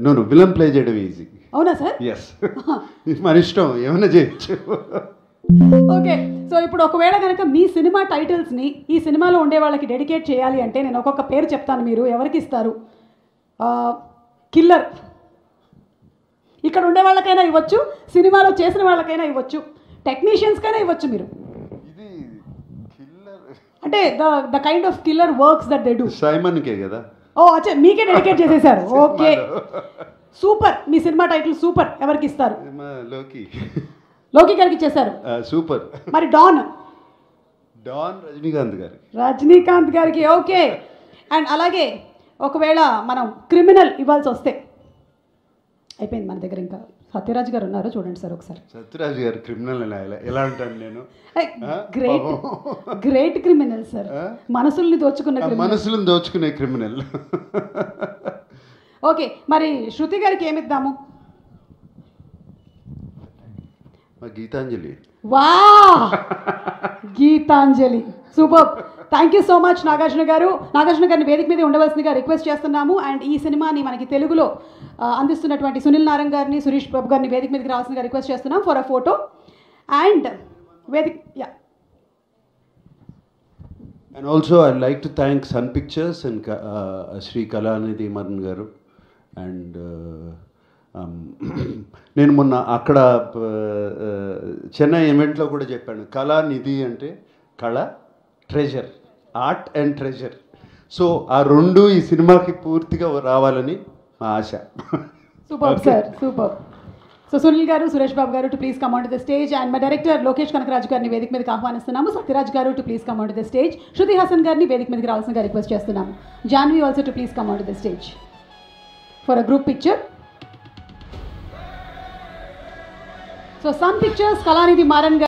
No villain play చేయడం easy. అవునా sir? Yes, మన ఇష్టం ఏమైనా చేయొచ్చు. ఓకే, సో ఇప్పుడు ఒకవేళ కనుక మీ సినిమా టైటిల్స్ని ఈ సినిమాలో ఉండే వాళ్ళకి డెడికేట్ చేయాలి అంటే నేను ఒక్కొక్క పేరు చెప్తాను, మీరు ఎవరికి ఇస్తారు? కిల్లర్ ఇక్కడ ఉండే వాళ్ళకైనా ఇవ్వచ్చు, సినిమాలో చేసిన వాళ్ళకైనా ఇవ్వచ్చు, టెక్నీషియన్స్కైనా ఇవ్వచ్చు. మీరు ఇది కిల్లర్ అంటే the kind of killer works that they do. సైమన్కే కదా? ఓ అచ్చా, మీకే డెడికేట్ చేసేసారు. Okay, super. మీ సినిమా టైటిల్ సూపర్. ఎవరికి ఇస్తారు? లోకి. లోకి గారికి ఇచ్చేసారు. సూపర్. మరి డాన్? డాన్ రజనీకాంత్ గారు. రజనీకాంత్ గారికి. ఓకే, అండ్ అలాగే ఒకవేళ మనం క్రిమినల్ ఇవ్వాల్సి వస్తే అయిపోయింది మన దగ్గర. ఇంకా సత్యరాజ్ గారు ఉన్నారు, చూడండి సార్ ఒకసారి. సత్యరాజ్ గారు క్రిమినల్ ఎలా అంటాను నేను? గ్రేట్ క్రిమినల్ సార్, మనసుల్ని దోచుకునే క్రిమినల్. ఓకే, మరి శృతి గారికి ఏమిద్దాము? గీతాంజలి. వా, Geetanjali, super. Thank you so much Nagarjuna garu. Nagarjuna గారిని వేదిక మీద ఉండవలసిందిగా రిక్వెస్ట్ చేస్తున్నాము. అండ్ ఈ సినిమాని మనకి తెలుగులో అందిస్తున్నటువంటి సునీల్ నారంగ్ గారిని, సురేష్ బాబు గారిని వేదిక మీదకి రావాల్సిందిగా రిక్వెస్ట్ చేస్తున్నాం ఫర్ అ ఫోటో. అండ్ వేదిక and also I like to thank Sun Pictures and Shri Kalanidhi Maran గారు. అండ్ నేను మొన్న అక్కడ చెన్నై ఈవెంట్లో కూడా చెప్పాను, కళానిధి అంటే కళ, treasure, art and treasure. So ఆ రెండు ఈ సినిమాకి పూర్తిగా రావాలని మా ఆశ. Super sir, super. So Sunil గారు, సురేష్ బాబు గారు to please come on to the stage. And మా డైరెక్టర్ లోకేష్ కనకరాజు గారిని వేదిక మీదకి ఆహ్వానిస్తున్నాము. సత్యరాజ్ గారు to please come on to the stage. Shruti Haasan గారిని వేదిక మీదకి రావాల్సిందిగా రిక్వెస్ట్ చేస్తున్నాము. Janhvi also to please come on to the stage for a group picture. So Sun Pictures, Kalanidhi Maran గారు.